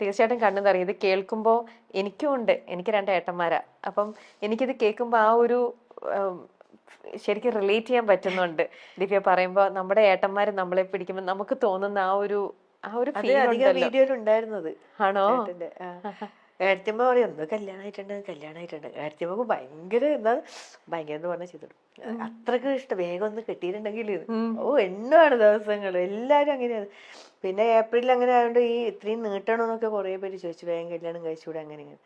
തീർച്ചയായിട്ടും കണ്ണു നിറയും. ഇത് കേൾക്കുമ്പോൾ എനിക്കും ഉണ്ട്, എനിക്ക് 2 ഏട്ടന്മാരാ. അപ്പം എനിക്കിത് കേൾക്കുമ്പോൾ ആ ഒരു ശരിക്കും റിലേറ്റ് ചെയ്യാൻ പറ്റുന്നുണ്ട്. ദിവ്യ പറയുമ്പോ നമ്മുടെ ഏട്ടന്മാര് നമ്മളെ പിടിക്കുമ്പോൾ നമുക്ക് തോന്നുന്ന ആ ഒരു ഫീൽ ഉണ്ടല്ലോ. വീഡിയോയിലുണ്ടായിരുന്നത് ആണോ? ഏടത്തിയമ്മ പറയും ഒന്ന് കല്യാണമായിട്ടുണ്ട്. ഏടത്തിയമ്മക്ക് ഭയങ്കര ഭയങ്കര എന്ന് പറഞ്ഞാൽ ചെയ്തു അത്രക്ക് ഇഷ്ടം. വേഗം ഒന്ന് കെട്ടിയിട്ടുണ്ടെങ്കിൽ എണ്ണമാണ് ദിവസങ്ങൾ. എല്ലാരും അങ്ങനെയാണ്. പിന്നെ ഏപ്രിലിൽ അങ്ങനെ ആയതുകൊണ്ട് ഈ ഇത്രയും നീട്ടണമെന്നൊക്കെ കുറെ പേര് ചോദിച്ചു, വേഗം കല്യാണം കഴിച്ചുകൂടെ അങ്ങനെ ഇങ്ങനെ.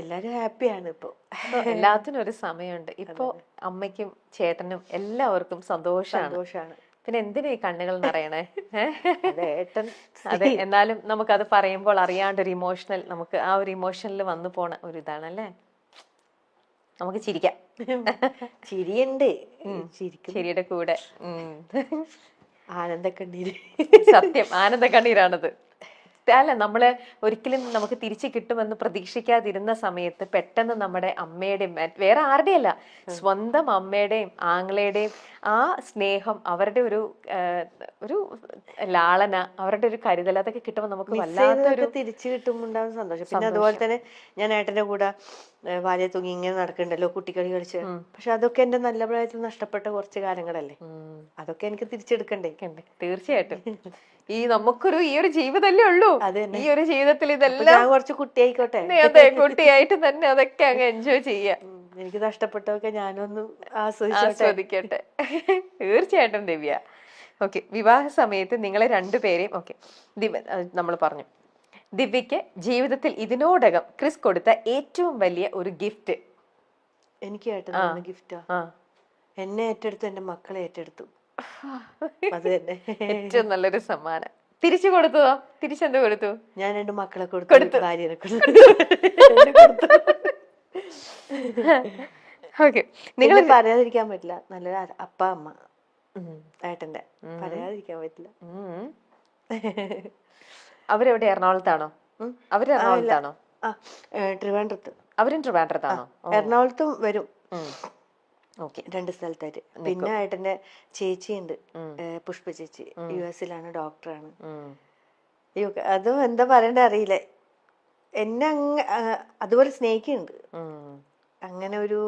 എല്ലാരും ഹാപ്പിയാണ് ഇപ്പൊ. എല്ലാത്തിനും ഒരു സമയമുണ്ട്. ഇപ്പൊ അമ്മയ്ക്കും ചേട്ടനും എല്ലാവർക്കും സന്തോഷാണ്. പിന്നെ എന്തിനാ ഈ കണ്ണുകൾ നിറയണേ? അതെ, എന്നാലും നമുക്കത് പറയുമ്പോൾ അറിയാണ്ടൊരു ഇമോഷണൽ, നമുക്ക് ആ ഒരു ഇമോഷനിൽ വന്നു പോണ ഒരു ഇതാണല്ലേ. നമുക്ക് ചിരിക്കാം. ചിരിയുണ്ട്, ചിരിയുടെ കൂടെ ആനന്ദക്കണ്ണീര്. സത്യം, ആനന്ദക്കണ്ണീരാണത്. അല്ല, നമ്മള് ഒരിക്കലും നമുക്ക് തിരിച്ചു കിട്ടുമെന്ന് പ്രതീക്ഷിക്കാതിരുന്ന സമയത്ത് പെട്ടെന്ന് നമ്മുടെ അമ്മയുടെയും വേറെ ആരുടെയും അല്ല, സ്വന്തം അമ്മയുടെയും ആങ്ങളയുടെയും ആ സ്നേഹം, അവരുടെ ഒരു ലാളന, അവരുടെ ഒരു കരുതൽ, അതൊക്കെ കിട്ടുമ്പോൾ നമുക്ക് വല്ലാത്തൊരു തിരിച്ചു കിട്ടുമ്പോൾ ഉണ്ടാകുന്ന സന്തോഷം. പിന്നെ അതുപോലെ തന്നെ ഞാൻ ഏട്ടന്റെ കൂടെ വാലിയ തൂങ്ങി ഇങ്ങനെ നടക്കണ്ടല്ലോ, കുട്ടിക്കളി കളിച്ച്. പക്ഷെ അതൊക്കെ എന്റെ നല്ല പ്രായത്തിൽ നഷ്ടപ്പെട്ട കുറച്ച് കാലങ്ങളല്ലേ. അതൊക്കെ എനിക്ക് തിരിച്ചെടുക്കണ്ടേ? തീർച്ചയായിട്ടും. ഈ ഒരു ജീവിതമല്ലേ ഉള്ളൂ. ഈ ഒരു ജീവിതത്തിൽ ഇതെല്ലാം കുറച്ച് കുട്ടിയായിക്കോട്ടെ. അതെ, കുട്ടിയായിട്ട് തന്നെ അതൊക്കെ അങ്ങ് എൻജോയ് ചെയ്യാം. എനിക്ക് നഷ്ടപ്പെട്ടതൊക്കെ ഞാനൊന്ന് ആസ്വദിക്കട്ടെ. തീർച്ചയായിട്ടും ദിവ്യ. ഓക്കെ, വിവാഹ സമയത്ത് നിങ്ങളെ 2 പേരെയും നമ്മൾ പറഞ്ഞു. ദിവ്യക്ക് ജീവിതത്തിൽ ഇതിനോടകം ക്രിസ് കൊടുത്ത ഏറ്റവും വലിയ ഒരു ഗിഫ്റ്റ്? എനിക്ക് ഏട്ടൻ ഗിഫ്റ്റാ. എന്നെ ഏറ്റെടുത്തു, എന്റെ മക്കളെ ഏറ്റെടുത്തു. അത് തന്നെ ഏറ്റവും നല്ലൊരു സമ്മാനം. തിരിച്ചു കൊടുത്തതോ? തിരിച്ചെന്ത് കൊടുത്തു? ഞാൻ 2 മക്കളെ കൊടുത്തു, ഭാര്യനെ കൊടുത്തു. നിങ്ങൾ പറയാതിരിക്കാൻ പറ്റില്ല, നല്ലൊരു അപ്പ അമ്മ ഏട്ടന്റെ, പറയാതിരിക്കാൻ പറ്റില്ല. അവരെവിടെ? എറണാകുളത്താണോ? അവര് എറണാകുളത്താണോ? ട്രിവാൻഡ്രത്ത്. അവരും ട്രിവാൻഡ്രത്താണോ? എറണാകുളത്തും വരും. 2 സ്ഥലത്തായിട്ട്. പിന്നെ ഏട്ടന്റെ ചേച്ചിയുണ്ട്, പുഷ്പ ചേച്ചി, US-ലാണ്, ഡോക്ടറാണ്. അതും എന്താ പറയണ്ട അറിയില്ല, എന്നെ അതുപോലെ സ്നേഹിക്കുന്നുണ്ട്. അങ്ങനെ ഒരു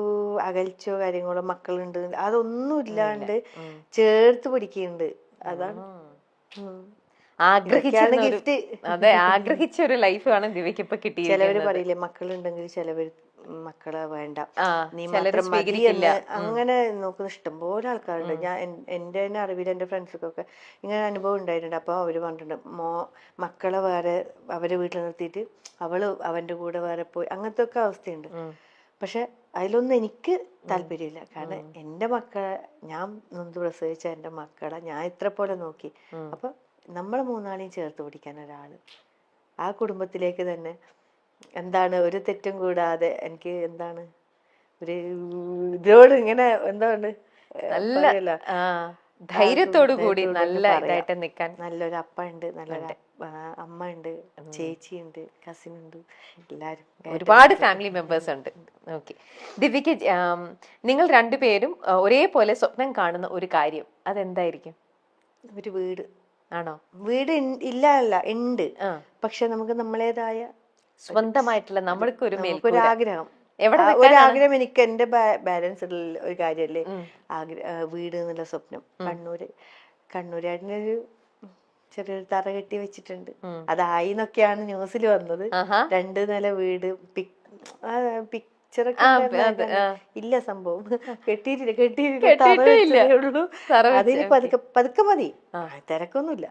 അകൽച്ചയോ കാര്യങ്ങളോ, മക്കളുണ്ട് അതൊന്നും ഇല്ലാണ്ട് ചേർത്ത് പിടിക്കുന്നുണ്ട്. അതാണ് ഗിഫ്റ്റ്. അതെ, ആഗ്രഹിച്ച ഒരു ലൈഫ് ആണ് ദിവ്യക്ക് ഇപ്പൊ കിട്ടിയത്. ചിലവര് പറയില്ലേ, മക്കളുണ്ടെങ്കിൽ ചിലവര് മക്കളെ വേണ്ട, നീ മാത്രം മതി എന്ന് അങ്ങനെ നോക്കുന്ന ഇഷ്ടംപോലെ ആൾക്കാരുണ്ട്. ഞാൻ എന്റെ തന്നെ അറിവിൽ എന്റെ ഫ്രണ്ട്സൊക്കെ ഇങ്ങനെ അനുഭവം ഉണ്ടായിട്ടുണ്ട്. അപ്പൊ അവര് പറഞ്ഞിട്ടുണ്ട്, മക്കളെ വേറെ അവരെ വീട്ടിൽ നിർത്തിയിട്ട് അവന്റെ കൂടെ വേറെ പോയി, അങ്ങനത്തെ ഒക്കെ അവസ്ഥയുണ്ട്. പക്ഷെ അതിലൊന്നും എനിക്ക് താല്പര്യമില്ല. കാരണം എന്റെ മക്കളെ, ഞാൻ നൊന്ത് പ്രസവിച്ച എന്റെ മക്കളെ ഞാൻ ഇത്ര പോലെ നോക്കി. അപ്പൊ നമ്മളെ 3 ചേർത്ത് പിടിക്കാൻ ഒരാള്, ആ കുടുംബത്തിലേക്ക് തന്നെ എന്താണ് ഒരു തെറ്റും കൂടാതെ, എനിക്ക് എന്താണ് ഒരു ഇതിനോട് ഇങ്ങനെ എന്താണ് നല്ല ധൈര്യത്തോടു കൂടി നല്ല ഇതായിട്ട് നിൽക്കാൻ നല്ലൊരു അപ്പ ഉണ്ട്, നല്ലൊരു അമ്മ ഉണ്ട്, ചേച്ചിയുണ്ട്, കസിൻ ഉണ്ട്, എല്ലാരും ഒരുപാട് ഫാമിലി മെമ്പേഴ്സ് ഉണ്ട്. ഓക്കെ, ദിവ്യക്ക് നിങ്ങൾ 2 പേരും ഒരേപോലെ സ്വപ്നം കാണുന്ന ഒരു കാര്യം അതെന്തായിരിക്കും? ഒരു വീട്. ആണോ? വീട് ഇല്ല അല്ല, ഉണ്ട്. പക്ഷെ നമുക്ക് നമ്മളേതായ സ്വന്തമായിട്ടുള്ള നമുക്കൊരു ആഗ്രഹം, ഒരാഗ്രഹം എനിക്ക് എന്റെ ബാലൻസ് ഒരു കാര്യല്ലേ വീട് എന്നുള്ള സ്വപ്നം. കണ്ണൂരായിട്ടൊരു ചെറിയൊരു തറ കെട്ടി വെച്ചിട്ടുണ്ട്. അതായി എന്നൊക്കെയാണ് ന്യൂസിൽ വന്നത്. 2 നില വീട്, പിക്ചറൊക്കെ ഇല്ല, സംഭവം കെട്ടിയിട്ടില്ല. ഉള്ളൂ. അതിന് പതുക്കെ മതി, തിരക്കൊന്നുമില്ല.